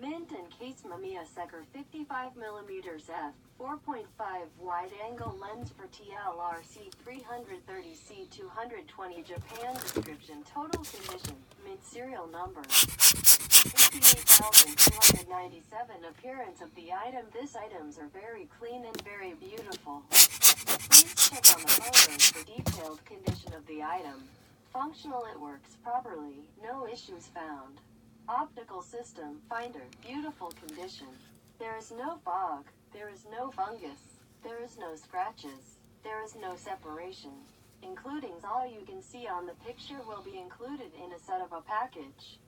Mint and Case Mamiya Sekor 55mm f4.5 wide-angle lens for TLR C330 C220 Japan. Description: total condition, mint serial number 58,297. Appearance of the item: these items are very clean and very beautiful. Please check on the photos for detailed condition of the item. Functional: it works properly, no issues found. Optical system finder, beautiful condition. There is no fog, there is no fungus, there is no scratches, there is no separation. Including all you can see on the picture will be included in a set of a package.